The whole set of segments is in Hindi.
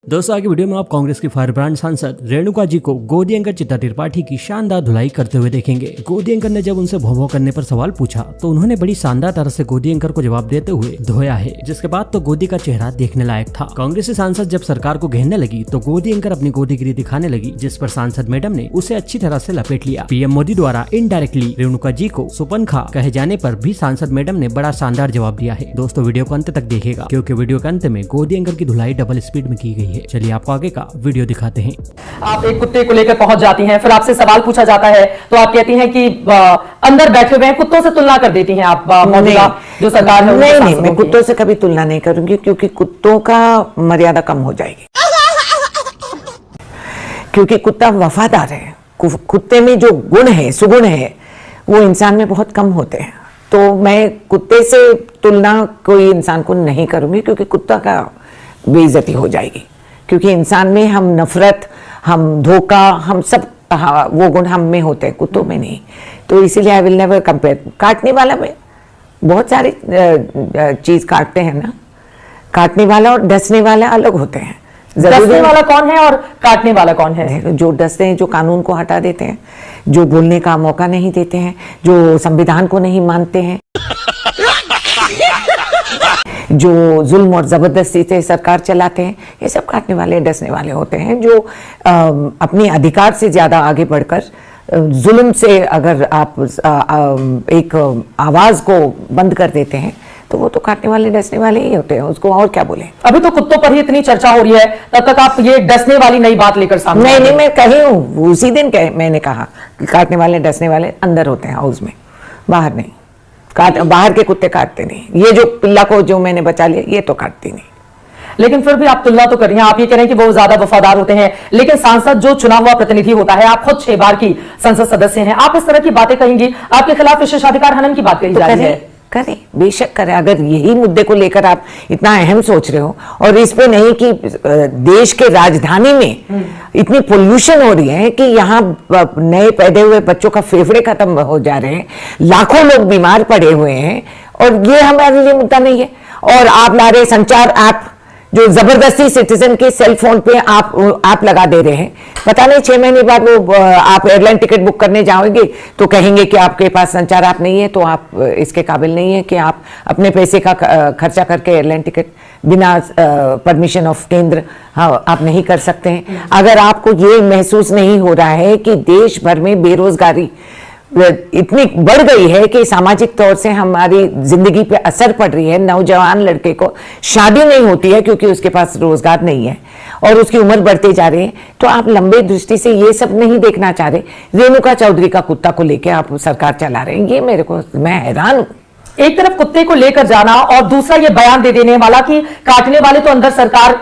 दोस्तों आगे वीडियो में आप कांग्रेस की फायरब्रांड सांसद रेणुका जी को गोदी एंकर चित्ता त्रिपाठी की शानदार धुलाई करते हुए देखेंगे। गोदी एंकर ने जब उनसे भौं करने पर सवाल पूछा तो उन्होंने बड़ी शानदार तरह से गोदी एंकर को जवाब देते हुए धोया है, जिसके बाद तो गोदी का चेहरा देखने लायक था। कांग्रेसी सांसद जब सरकार को घेरने लगी तो गोदी एंकर अपनी गोदीगिरी दिखाने लगी, जिस पर सांसद मैडम ने उसे अच्छी तरह से लपेट लिया। पीएम मोदी द्वारा इनडायरेक्टली रेणुका जी को सुपनखा कहे जाने पर भी सांसद मैडम ने बड़ा शानदार जवाब दिया है। दोस्तों वीडियो को अंत तक देखिएगा, क्योंकि वीडियो के अंत में गोदी एंकर की धुलाई डबल स्पीड में की गई है। चलिए आपको आगे का वीडियो दिखाते हैं। आप एक कुत्ते को लेकर पहुंच जाती हैं, फिर आपसे सवाल पूछा जाता है तो आप कहती हैं कि अंदर बैठे हुए हैं, कुत्तों से तुलना कर देती हैं आप मौजूदा जो सरकार है। नहीं, मैं कुत्तों से कभी तुलना नहीं करूंगी, क्योंकि कुत्तों का मर्यादा कम हो जाएगी। क्योंकि कुत्ता वफादार है। कुत्ते में जो गुण है, सुगुण है, वो इंसान में बहुत कम होते हैं। तो मैं कुत्ते से तुलना कोई इंसान को नहीं करूंगी, क्योंकि कुत्ता का बेइज्जती हो जाएगी। क्योंकि इंसान में हम नफरत, हम धोखा, हम सब वो गुण हम में होते हैं, कुत्तों में नहीं। तो इसीलिए आई विल नेवर कंपेयर। काटने वाला में बहुत सारी चीज काटते हैं ना, काटने वाला और डसने वाला अलग होते हैं। डसने वाला कौन है और काटने वाला कौन है? जो डसते हैं, जो कानून को हटा देते हैं, जो बोलने का मौका नहीं देते हैं, जो संविधान को नहीं मानते हैं, जो जुल्म और जबरदस्ती से सरकार चलाते हैं, ये सब काटने वाले, डसने वाले होते हैं। जो अपने अधिकार से ज्यादा आगे बढ़कर जुल्म से अगर आप एक आवाज को बंद कर देते हैं, तो वो तो काटने वाले, डसने वाले ही होते हैं। उसको और क्या बोले। अभी तो कुत्तों पर ही इतनी चर्चा हो रही है, तब तक आप ये डसने वाली नई बात लेकर सामने? नहीं, मैं कही हूँ, उसी दिन मैंने कहा कि काटने वाले, डसने वाले अंदर होते हैं हाउस में, बाहर नहीं। बाहर के कुत्ते काटते नहीं। ये जो पिल्ला को जो मैंने बचा लिया, ये तो काटती नहीं। लेकिन फिर भी आप तुलना तो कर रही हैं। आप ये कह रहे हैं कि वो ज्यादा वफादार होते हैं, लेकिन सांसद जो चुना हुआ प्रतिनिधि होता है, आप खुद 6 बार की संसद सदस्य हैं, आप इस तरह की बातें कहेंगी? आपके खिलाफ विशेषाधिकार हनन की बात कही जा रही है। करें, बेशक करें। अगर यही मुद्दे को लेकर आप इतना अहम सोच रहे हो, और इस पे नहीं कि देश के राजधानी में इतनी पोल्यूशन हो रही है कि यहाँ नए पैदा हुए बच्चों का फेफड़े खत्म हो जा रहे हैं, लाखों लोग बीमार पड़े हुए हैं, और ये हमारे लिए मुद्दा नहीं है। और आप ला रहे संचार ऐप, जो जबरदस्ती सिटीजन के सेल फोन पे आप लगा दे रहे हैं। पता नहीं 6 महीने बाद वो आप एयरलाइन टिकट बुक करने जाओगे तो कहेंगे कि आपके पास संचार ऐप नहीं है, तो आप इसके काबिल नहीं है कि आप अपने पैसे का खर्चा करके एयरलाइन टिकट बिना परमिशन ऑफ केंद्र आप नहीं कर सकते हैं। अगर आपको ये महसूस नहीं हो रहा है कि देश भर में बेरोजगारी इतनी बढ़ गई है कि सामाजिक तौर से हमारी जिंदगी पे असर पड़ रही है, नौजवान लड़के को शादी नहीं होती है क्योंकि उसके पास रोजगार नहीं है, और उसकी उम्र बढ़ती जा रही है, तो आप लंबे दृष्टि से ये सब नहीं देखना चाह रहे। रेणुका चौधरी का कुत्ता को लेके आप सरकार चला रहे हैं, ये मैं हैरान हूं। एक तरफ कुत्ते को लेकर जाना और दूसरा ये बयान दे देने वाला कि काटने वाले तो अंदर सरकार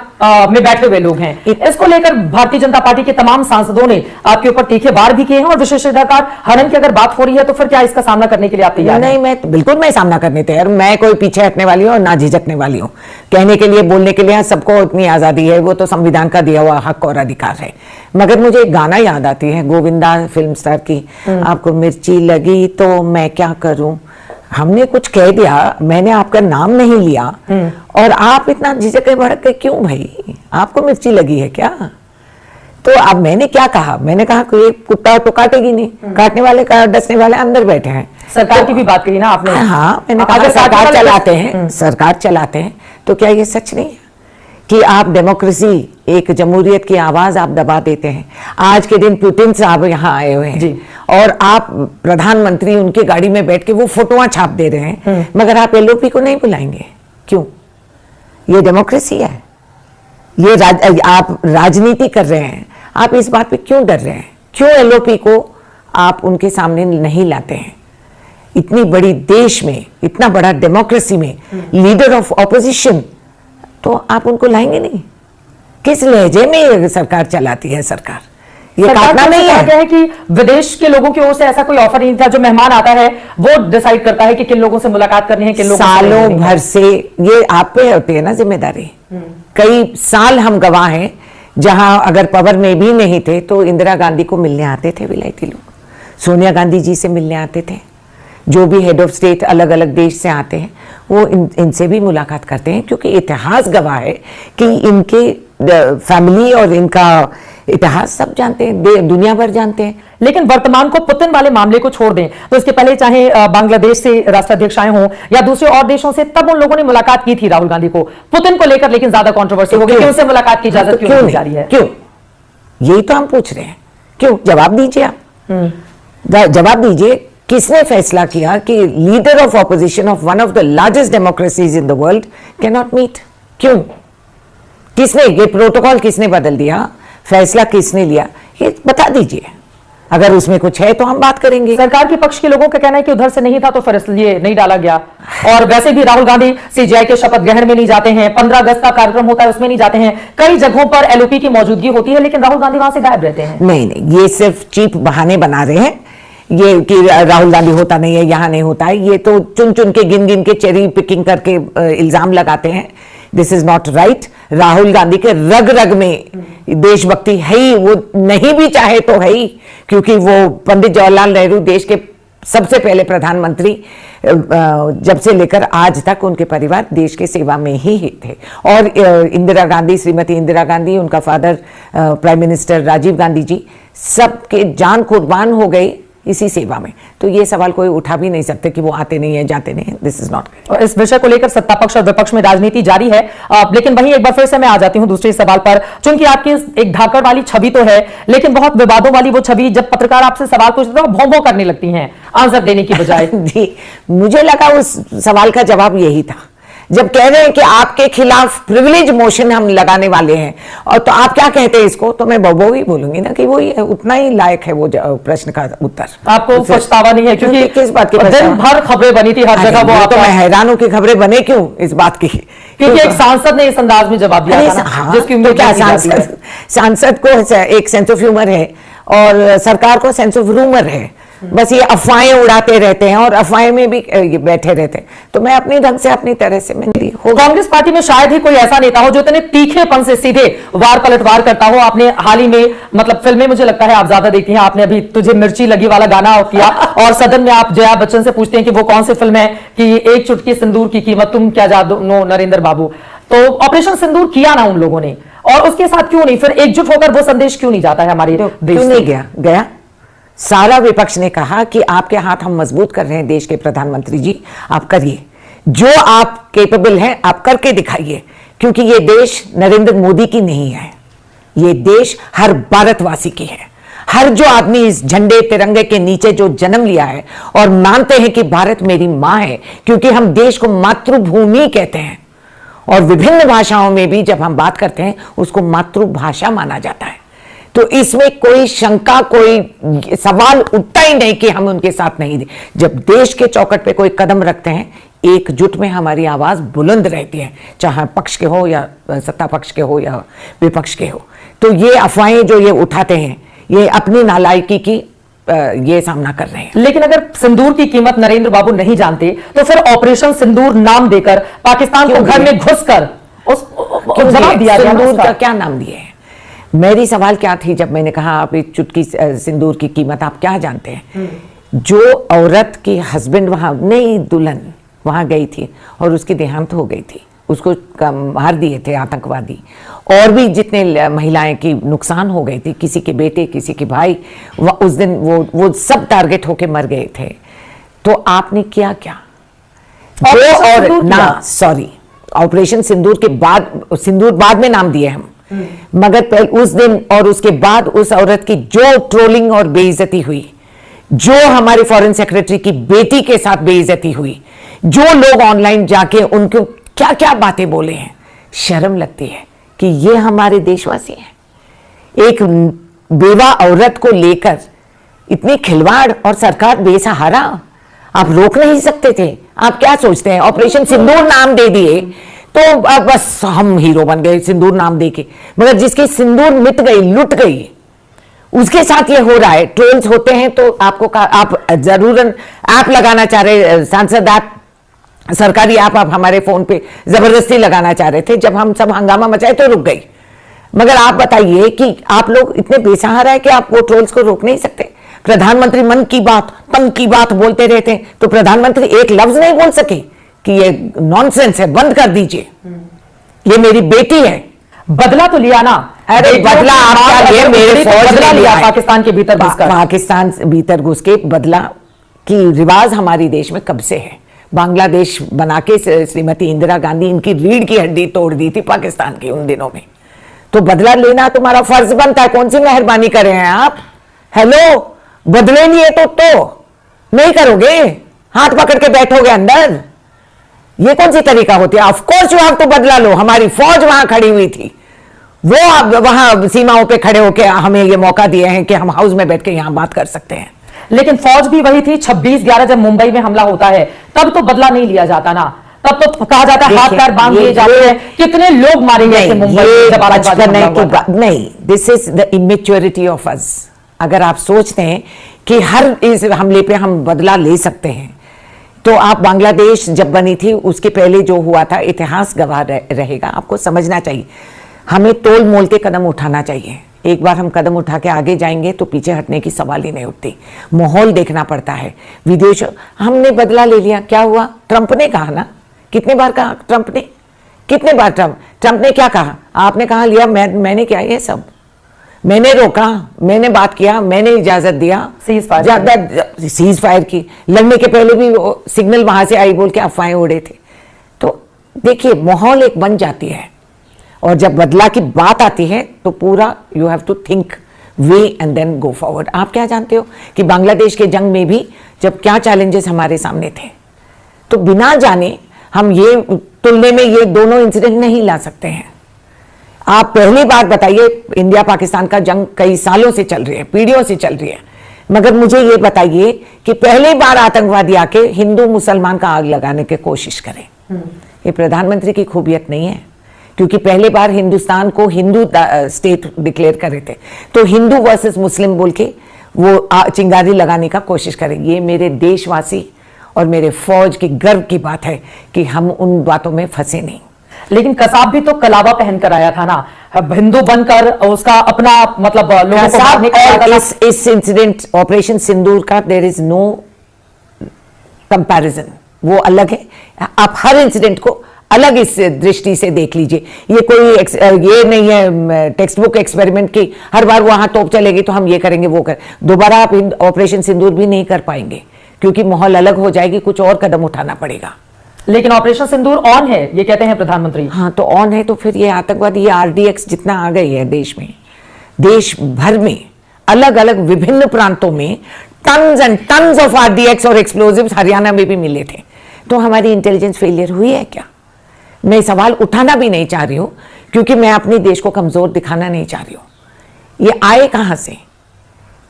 में बैठे हुए लोग हैं। इसको लेकर भारतीय जनता पार्टी के तमाम सांसदों ने आपके ऊपर तीखे वार भी किए हैं, और विशेषाधिकार हनन की अगर बात हो रही है तो फिर क्या इसका सामना करने के लिए आप तैयार? नहीं, मैं सामना करने तैयार। मैं कोई पीछे हटने वाली हूँ और ना झिझकने वाली हूँ। कहने के लिए, बोलने के लिए सबको इतनी आजादी है, वो तो संविधान का दिया हुआ हक और अधिकार है। मगर मुझे एक गाना याद आती है गोविंदा फिल्म स्टार की, आपको मिर्ची लगी तो मैं क्या करूं। हमने कुछ कह दिया, मैंने आपका नाम नहीं लिया, और आप इतना झिझक के भड़क के क्यों भाई? आपको मिर्ची लगी है क्या? तो अब मैंने क्या कहा? मैंने कहा कि कुत्ता तो काटेगी नहीं, काटने वाले का डसने वाले अंदर बैठे हैं। सरकार की भी बात कही ना आपने? हाँ, मैंने कहा सरकार चलाते हैं, सरकार चलाते हैं, तो क्या ये सच नहीं है कि आप डेमोक्रेसी, एक जमहूरियत की आवाज आप दबा देते हैं? आज के दिन पुतिन साहब यहाँ आए हुए हैं, और आप प्रधानमंत्री उनकी गाड़ी में बैठ के वो फोटोआं छाप दे रहे हैं, मगर आप एलओपी को नहीं बुलाएंगे। क्यों? ये डेमोक्रेसी है, ये आप राजनीति कर रहे हैं। आप इस बात पे क्यों डर रहे हैं? क्यों एलओपी को आप उनके सामने नहीं लाते हैं? इतनी बड़ी देश में, इतना बड़ा डेमोक्रेसी में लीडर ऑफ ऑपोजिशन, तो आप उनको लाएंगे नहीं? किस लहजे में ये सरकार चलाती है? सरकार ये काटना नहीं है। क्या है कि विदेश के लोगों की ओर से ऐसा कोई ऑफर नहीं था, जो मेहमान आता है वो डिसाइड करता है कि किन लोगों से मुलाकात करनी है, किन लोगों सालों भर से ये आप पे होती है ना जिम्मेदारी। कई साल हम गवाह हैं, जहां अगर पावर में भी नहीं थे तो इंदिरा गांधी को मिलने आते थे विलायती लोग, सोनिया गांधी जी से मिलने आते थे, जो भी हेड ऑफ स्टेट अलग अलग देश से आते हैं वो इनसे भी मुलाकात करते हैं, क्योंकि इतिहास गवाह है कि इनके फैमिली और इनका इतिहास सब जानते हैं, दुनिया भर जानते हैं। लेकिन वर्तमान को पुतिन वाले मामले को छोड़ दें तो इसके पहले चाहे बांग्लादेश से राष्ट्राध्यक्ष आए हों या दूसरे और देशों से, तब उन लोगों ने मुलाकात की थी राहुल गांधी को पुतिन को लेकर, लेकिन ज्यादा कंट्रोवर्सी हो गई कि उनसे मुलाकात की इजाजत क्यों नहीं जा रही है? क्यों, यही तो हम पूछ रहे हैं। क्यों? जवाब दीजिए आप। जवाब दीजिए, किसने फैसला किया कि leader of opposition of one of the largest democracies in the world can not meet? क्यों? किसने ये प्रोटोकॉल किसने बदल दिया? फैसला किसने लिया? ये बता दीजिए। अगर उसमें कुछ है तो हम बात करेंगे। सरकार के पक्ष के लोगों का कहना है कि उधर से नहीं था तो फिर इसलिए नहीं डाला गया, और वैसे भी राहुल गांधी सीजेआई के शपथ ग्रहण में नहीं जाते हैं, 15 अगस्त का कार्यक्रम होता है उसमें नहीं जाते हैं, कई जगहों पर एलओपी की मौजूदगी होती है लेकिन राहुल गांधी वहां से गायब रहते हैं। नहीं, ये सिर्फ चीप बहाने बना रहे हैं, ये कि राहुल गांधी होता नहीं है, यहां नहीं होता है, ये तो चुन चुन के गिन गिन के चेरी पिकिंग करके इल्जाम लगाते हैं। This is not right. Rahul Gandhi के रग रग में देशभक्ति है ही, वो नहीं भी चाहे तो है ही, क्योंकि वो पंडित जवाहरलाल नेहरू देश के सबसे पहले प्रधानमंत्री जब से लेकर आज तक उनके परिवार देश के सेवा में ही थे। और इंदिरा गांधी, श्रीमती इंदिरा गांधी, उनका father prime minister Rajiv Gandhi ji, सबके जान कुर्बान हो गए इसी सेवा में। तो ये सवाल कोई उठा भी नहीं सकते कि वो आते नहीं है, जाते नहीं है। This is not. इस विषय को लेकर सत्ता पक्ष और विपक्ष में राजनीति जारी है, लेकिन वहीं एक बार फिर से मैं आ जाती हूं दूसरे सवाल पर। चूंकि आपकी एक धाकड़ वाली छवि तो है, लेकिन बहुत विवादों वाली वो छवि, जब पत्रकार आपसे सवाल पूछते हैं भौं भौं करने लगती हैं आंसर देने की बजाय। जी, मुझे लगा उस सवाल का जवाब यही था। जब कह रहे हैं कि आपके खिलाफ प्रिविलेज मोशन हम लगाने वाले हैं, और तो आप क्या कहते हैं इसको, तो मैं बबो ही बोलूंगी ना कि वो उतना ही लायक है वो प्रश्न का उत्तर। आपको पछतावा नहीं है? क्योंकि किस बात की? दिन भर खबरें बनी थी हर जगह, वो तो मैं हैरान हूं कि खबरें बने क्यों इस बात की, क्योंकि एक सांसद ने इस अंदाज में जवाब दिया था ना, जिसकी उम्मीद क्या सांसद को एक सेंस ऑफ ह्यूमर है और सरकार को सेंस ऑफ रूमर है। बस ये अफवाहें उड़ाते रहते हैं और अफवाहें में भी बैठे रहते हैं। तो मैं अपनी ढंग से अपनी तरह से मिली हो। कांग्रेस पार्टी में शायद ही कोई ऐसा नेता हो जो इतने तीखेपन से सीधे वार पलटवार करता हो। आपने हाल ही में, मतलब फिल्में मुझे लगता है आप ज्यादा देखती हैं, आपने अभी तुझे मिर्ची लगी वाला गाना किया और सदन में आप जया बच्चन से पूछते हैं कि वो कौन सी फिल्म है, कि एक चुटकी सिंदूर की कीमत तुम क्या जादू नो नरेंद्र बाबू। तो ऑपरेशन सिंदूर किया ना उन लोगों ने, और उसके साथ क्यों नहीं फिर एकजुट होकर वो संदेश क्यों नहीं जाता है हमारे देश? क्यों नहीं गया? सारा विपक्ष ने कहा कि आपके हाथ हम मजबूत कर रहे हैं देश के प्रधानमंत्री जी, आप करिए जो आप केपेबल हैं, आप करके दिखाइए, क्योंकि ये देश नरेंद्र मोदी की नहीं है, ये देश हर भारतवासी की है। हर जो आदमी इस झंडे तिरंगे के नीचे जो जन्म लिया है और मानते हैं कि भारत मेरी मां है, क्योंकि हम देश को मातृभूमि कहते हैं और विभिन्न भाषाओं में भी जब हम बात करते हैं उसको मातृभाषा माना जाता है। तो इसमें कोई शंका, कोई सवाल उठता ही नहीं कि हम उनके साथ नहीं दे। जब देश के चौखट पे कोई कदम रखते हैं, एकजुट में हमारी आवाज बुलंद रहती है, चाहे पक्ष के हो या सत्ता पक्ष के हो या विपक्ष के हो। तो ये अफवाहें जो ये उठाते हैं, ये अपनी नालायकी की ये सामना कर रहे हैं। लेकिन अगर सिंदूर की कीमत नरेंद्र बाबू नहीं जानते तो फिर ऑपरेशन सिंदूर नाम देकर पाकिस्तान को घर में घुसकर जवाब दिया गया। सिंदूर का क्या नाम दिए हैं? मेरी सवाल क्या थी जब मैंने कहा आप एक चुटकी सिंदूर की कीमत आप क्या जानते हैं? जो औरत की हस्बैंड वहां नहीं, दुल्हन वहां गई थी और उसकी देहांत हो गई थी, उसको मार दिए थे आतंकवादी, और भी जितने महिलाएं की नुकसान हो गई थी, किसी के बेटे, किसी के भाई, उस दिन वो सब टारगेट होके मर गए थे। तो आपने किया क्या? और ना, सॉरी, ऑपरेशन सिंदूर के बाद, सिंदूर बाद में नाम दिए हम, मगर उस दिन और उसके बाद उस औरत की जो ट्रोलिंग और बेइज्जती हुई, जो हमारी फॉरेन सेक्रेटरी की बेटी के साथ बेइज्जती हुई, जो लोग ऑनलाइन जाके उनको क्या क्या बातें बोले हैं, शर्म लगती है कि ये हमारे देशवासी हैं। एक बेवा औरत को लेकर इतनी खिलवाड़ और सरकार बेसहारा, आप रोक नहीं सकते थे? आप क्या सोचते हैं ऑपरेशन सिंदूर नाम दे दिए तो अब बस हम हीरो बन गए सिंदूर नाम देके? मगर जिसकी सिंदूर मिट गई, लुट गई, उसके साथ ये हो रहा है। ट्रोल्स होते हैं तो आपको आप जरूर ऐप लगाना चाह रहे, सांसद ऐप, सरकारी ऐप आप हमारे फोन पे जबरदस्ती लगाना चाह रहे थे, जब हम सब हंगामा मचाए तो रुक गई। मगर आप बताइए कि आप लोग इतने बेसहारा है कि आप वो ट्रोल्स को रोक नहीं सकते? प्रधानमंत्री मन की बात, तन की बात बोलते रहते हैं, तो प्रधानमंत्री एक लफ्ज नहीं बोल सके कि ये नॉनसेंस है, बंद कर दीजिए, ये मेरी बेटी है। बदला तो लिया ना। अरे बदला आप क्या लिए? मेरे फौज बदला ने लिया पाकिस्तान के भीतर घुसकर। पाकिस्तान भीतर घुस के बदला की रिवाज हमारे देश में कब से है। बांग्लादेश बना के श्रीमती इंदिरा गांधी इनकी रीढ़ की हड्डी तोड़ दी थी पाकिस्तान की उन दिनों में। तो बदला लेना तुम्हारा फर्ज बनता है। कौन सी मेहरबानी कर रहे हैं आप? हेलो, बदले नहीं है तो नहीं करोगे, हाथ पकड़ के बैठोगे अंदर? ये कौन सी तरीका होती है? Of course you have to बदला लो। हमारी फौज वहां खड़ी हुई थी, वो अब वहां सीमाओं पे खड़े होकर हमें ये मौका दिए हैं कि हम हाउस में बैठ के यहां बात कर सकते हैं। लेकिन फौज भी वही थी। 26/11 जब मुंबई में हमला होता है तब तो बदला नहीं लिया जाता ना। तब तो कहा जाता है हाथ पैर बांध दिए जाते हैं। कितने लोग मारे गए थे मुंबई में? नहीं, this is the immaturity of us. अगर आप सोचते हैं कि हर इस हमले पे हम बदला ले सकते हैं, तो आप बांग्लादेश जब बनी थी उसके पहले जो हुआ था, इतिहास गवाह रहेगा। आपको समझना चाहिए, हमें तोल मोल के कदम उठाना चाहिए। एक बार हम कदम उठा के आगे जाएंगे तो पीछे हटने की सवाल ही नहीं उठती। माहौल देखना पड़ता है। विदेश हमने बदला ले लिया, क्या हुआ? ट्रंप ने कहा ना, कितने बार कहा ट्रंप ने? कितने बार ट्रंप ने क्या कहा? आपने कहा लिया, मैंने क्या ये सब? मैंने रोका, मैंने बात किया, मैंने इजाजत दिया सीज फायर की। लड़ने के पहले भी सिग्नल वहां से आई बोल के अफवाहें उड़े थे। तो देखिए, माहौल एक बन जाती है, और जब बदला की बात आती है तो पूरा you have to think way and then go forward. आप क्या जानते हो कि बांग्लादेश के जंग में भी जब क्या चैलेंजेस हमारे सामने थे, तो बिना जाने हम ये तुलने में ये दोनों इंसिडेंट नहीं ला सकते हैं। आप पहली बात बताइए, इंडिया पाकिस्तान का जंग कई सालों से चल रही है, पीढ़ियों से चल रही है, मगर मुझे ये बताइए कि पहली बार आतंकवादी आके हिंदू मुसलमान का आग लगाने की कोशिश करें। ये प्रधानमंत्री की खूबियत नहीं है, क्योंकि पहली बार हिंदुस्तान को हिंदू स्टेट डिक्लेयर करे थे, तो हिंदू वर्सेस मुस्लिम बोल के वो चिंगारी लगाने का कोशिश करें। ये मेरे देशवासी और मेरे फौज की गर्व की बात है कि हम उन बातों में फंसे नहीं। लेकिन कसाब भी तो कलावा पहनकर आया था ना, हिंदू बनकर उसका अपना मतलब लोगों को मारने का। इस इंसिडेंट ऑपरेशन सिंदूर का देयर इज नो कंपैरिजन, वो अलग है। आप हर इंसिडेंट को अलग इस दृष्टि से देख लीजिए। ये कोई ये नहीं है टेक्स्ट बुक एक्सपेरिमेंट की हर बार वहां तोप चलेगी तो हम ये करेंगे वो कर। दोबारा आप ऑपरेशन सिंदूर भी नहीं कर पाएंगे, क्योंकि माहौल अलग हो जाएगी, कुछ और कदम उठाना पड़ेगा। लेकिन ऑपरेशन सिंदूर ऑन है, ये कहते हैं प्रधानमंत्री। हाँ, तो ऑन है तो फिर ये आतंकवादी, ये RDX जितना आ गई है देश में, देश भर में अलग अलग विभिन्न प्रांतों में tons and tons of RDX और एक्सप्लोजिव्स हरियाणा में भी मिले थे। तो हमारी इंटेलिजेंस फेलियर हुई है क्या? मैं सवाल उठाना भी नहीं चाह रही हूं, क्योंकि मैं अपने देश को कमजोर दिखाना नहीं चाह रही हूं। ये आए कहां से,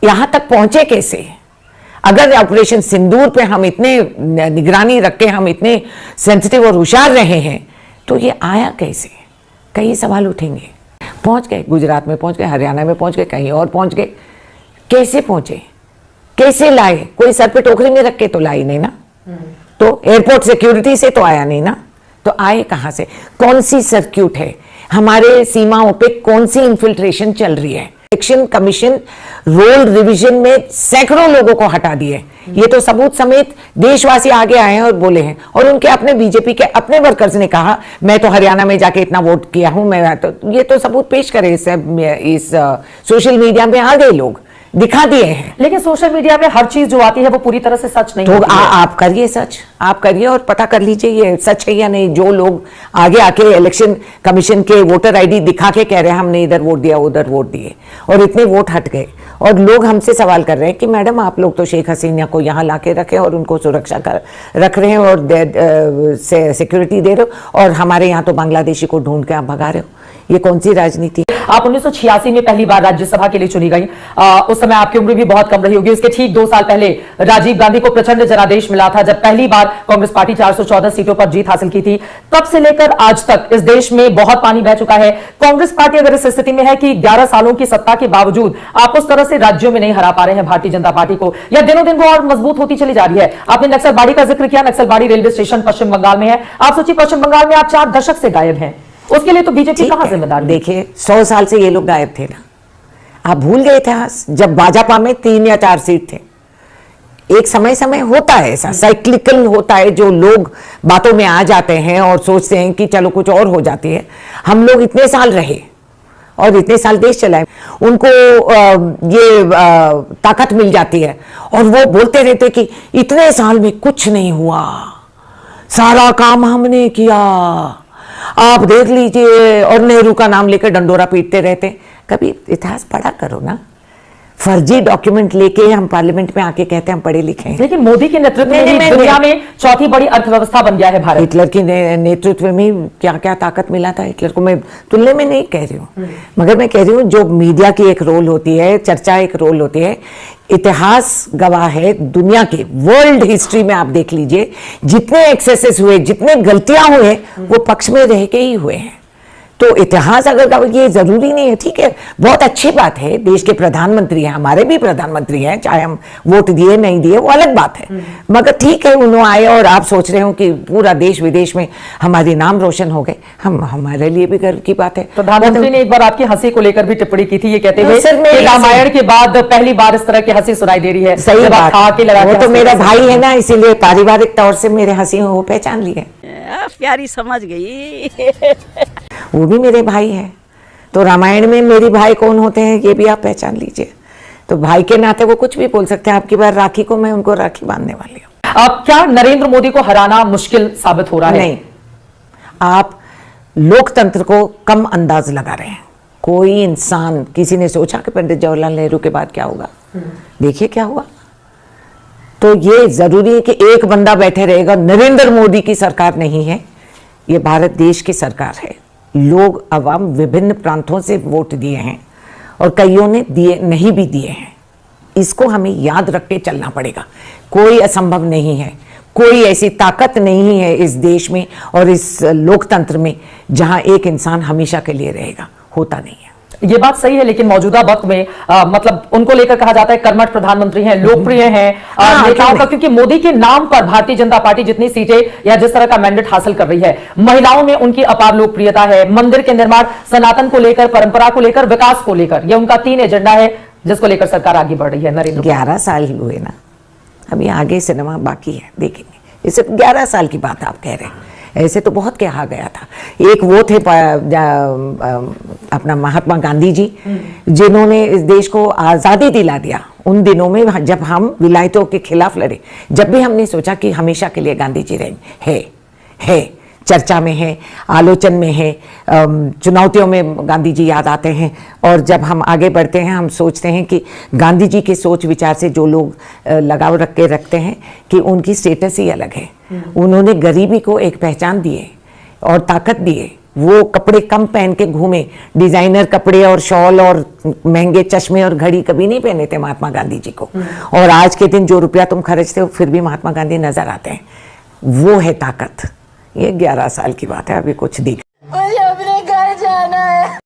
यहां तक पहुंचे कैसे? अगर ऑपरेशन सिंदूर पे हम इतने निगरानी रख के हम इतने सेंसिटिव और होशियार रहे हैं, तो ये आया कैसे? कई सवाल उठेंगे। पहुंच गए, गुजरात में पहुंच गए, हरियाणा में पहुंच गए, कहीं और पहुंच गए। कैसे पहुंचे, कैसे लाए? कोई सर पे टोकरी में रख के तो लाई नहीं ना, तो एयरपोर्ट सिक्योरिटी से तो आया नहीं ना, तो आए कहां से? कौन सी सर्क्यूट है हमारे सीमाओं पे? कौन सी इन्फिल्ट्रेशन चल रही है? इलेक्शन कमीशन रोल रिवीजन में सैकड़ों लोगों को हटा दिए, ये तो सबूत समेत देशवासी आगे आए हैं और बोले हैं। और उनके अपने बीजेपी के अपने वर्कर्स ने कहा मैं तो हरियाणा में जाके इतना वोट किया हूं, मैं तो ये तो सबूत पेश करे। इस सोशल मीडिया में आ गए लोग, दिखा दिए हैं। लेकिन सोशल मीडिया में हर चीज जो आती है वो पूरी तरह से सच नहीं तो होती है। आप करिए सच, आप करिए और पता कर लीजिए ये सच है या नहीं। जो लोग आगे आके इलेक्शन कमीशन के वोटर ID दिखा के कह रहे हैं हमने इधर वोट दिया उधर वोट दिए, और इतने वोट हट गए, और लोग हमसे सवाल कर रहे हैं कि मैडम आप लोग तो शेख हसीना को यहाँ ला के रखे और उनको सुरक्षा कर रख रहे हैं और सिक्योरिटी दे रहे हो, और हमारे यहाँ तो बांग्लादेशी को ढूंढ के आप भगा रहे हो। ये कौन सी राजनीति? आप 1986 में पहली बार राज्यसभा के लिए चुनी गई। उस समय आपकी उम्र भी बहुत कम रही होगी। उसके ठीक 2 साल पहले राजीव गांधी को प्रचंड जनादेश मिला था, जब पहली बार कांग्रेस पार्टी 414 सीटों पर जीत हासिल की थी। तब से लेकर आज तक इस देश में बहुत पानी बह चुका है। कांग्रेस पार्टी अगर इस स्थिति में है कि 11 सालों की सत्ता के बावजूद आप उस तरह से राज्यों में नहीं हरा पा रहे हैं भारतीय जनता पार्टी को, या दिनों दिन वो और मजबूत होती चली जा रही है। आपने नक्सलबाड़ी का जिक्र किया, नक्सलबाड़ी रेलवे स्टेशन पश्चिम बंगाल में है। आप सोचिए पश्चिम बंगाल में आप 4 दशक से गायब हैं, उसके लिए तो बीजेपी कहां जिम्मेदार? देखिए 100 साल से ये लोग गायब थे ना, आप भूल गए इतिहास? जब भाजपा में 3 या 4 सीट थे। एक समय समय होता है ऐसा, साइक्लिकल होता है, जो लोग बातों में आ जाते हैं और सोचते हैं कि चलो कुछ और हो जाती है। हम लोग इतने साल रहे और इतने साल देश चलाए, उनको ताकत मिल जाती है और वो बोलते रहते कि इतने साल में कुछ नहीं हुआ, सारा काम हमने किया, आप देख लीजिए, और नेहरू का नाम लेकर डंडोरा पीटते रहते। कभी इतिहास पढ़ा करो ना। फर्जी डॉक्यूमेंट लेके हम पार्लियामेंट में आके कहते हैं हम पढ़े लिखे हैं। लेकिन मोदी के नेतृत्व में दुनिया में चौथी बड़ी अर्थव्यवस्था बन गया है भारत। हिटलर के नेतृत्व में क्या क्या ताकत मिला था हिटलर को, मैं तुलने में नहीं कह रही हूँ, मगर मैं कह रही हूँ जो मीडिया की एक रोल होती है, चर्चा एक रोल होती है, इतिहास गवाह है दुनिया के, वर्ल्ड हिस्ट्री में आप देख लीजिए जितने एक्सेसेस हुए, जितने गलतियां हुए, वो पक्ष में रह के ही हुए हैं। तो इतिहास अगर ये जरूरी नहीं है, ठीक है, बहुत अच्छी बात है, देश के प्रधानमंत्री हैं, हमारे भी प्रधानमंत्री हैं, चाहे हम वोट दिए नहीं दिए वो अलग बात है, मगर ठीक है उन्होंने आए और आप सोच रहे हो कि पूरा देश विदेश में हमारे नाम रोशन हो गए, हमारे लिए भी गर्व की बात है। प्रधानमंत्री ने एक बार आपकी हंसी को लेकर भी टिप्पणी की थी, ये कहते हुए कि रामायण के बाद पहली बार इस तरह की हंसी सुनाई दे रही है। सही बात, वो तो मेरा भाई है ना, इसीलिए पारिवारिक तौर से मेरे हंसी वो पहचान लिए। प्यारी समझ गई वो भी मेरे भाई है, तो रामायण में मेरे भाई कौन होते हैं ये भी आप पहचान लीजिए। तो भाई के नाते वो कुछ भी बोल सकते हैं। आपकी बार राखी को मैं उनको राखी बांधने वाली हूँ। अब क्या नरेंद्र मोदी को हराना मुश्किल साबित हो रहा है? नहीं, आप लोकतंत्र को कम अंदाज लगा रहे हैं। कोई इंसान, किसी ने सोचा कि पंडित जवाहरलाल नेहरू के बाद क्या होगा? देखिए क्या हुआ। तो ये जरूरी है कि एक बंदा बैठे रहेगा, नरेंद्र मोदी की सरकार नहीं है, ये भारत देश की सरकार है। लोग अवाम विभिन्न प्रांतों से वोट दिए हैं और कईयों ने दिए नहीं भी दिए हैं। इसको हमें याद रख के चलना पड़ेगा। कोई असंभव नहीं है, कोई ऐसी ताकत नहीं है इस देश में और इस लोकतंत्र में जहां एक इंसान हमेशा के लिए रहेगा, होता नहीं है। ये बात सही है, लेकिन मौजूदा वक्त में मतलब उनको लेकर कहा जाता है कर्मठ प्रधानमंत्री हैं, लोकप्रिय हैं नेताओं का, क्योंकि मोदी के नाम पर भारतीय जनता पार्टी जितनी सीटें या जिस तरह का मैंडेट हासिल कर रही है, महिलाओं में उनकी अपार लोकप्रियता है, मंदिर के निर्माण, सनातन को लेकर, परंपरा को लेकर, विकास को लेकर, यह उनका 3 एजेंडा है जिसको लेकर सरकार आगे बढ़ रही है। नरेंद्र 11 साल हुए ना, अभी आगे सिनेमा बाकी है, देखेंगे। इसे 11 साल की बात आप कह रहे हैं, ऐसे तो बहुत कहा गया था। एक वो थे अपना महात्मा गांधी जी, जिन्होंने इस देश को आज़ादी दिला दिया। उन दिनों में जब हम विलायतों के खिलाफ लड़े, जब भी हमने सोचा कि हमेशा के लिए गांधी जी रहेंगे, है चर्चा में है, आलोचन में है, चुनौतियों में गांधी जी याद आते हैं। और जब हम आगे बढ़ते हैं, हम सोचते हैं कि गांधी जी के सोच विचार से जो लोग लगाव रख के रखते हैं कि उनकी स्टेटस ही अलग है। उन्होंने गरीबी को एक पहचान दिए और ताकत दिए। वो कपड़े कम पहन के घूमे, डिजाइनर कपड़े और शॉल और महंगे चश्मे और घड़ी कभी नहीं पहने थे महात्मा गांधी जी को। और आज के दिन जो रुपया तुम खर्चते हो फिर भी महात्मा गांधी नजर आते हैं। वो है ताकत। ये 11 साल की बात है, अभी कुछ दिख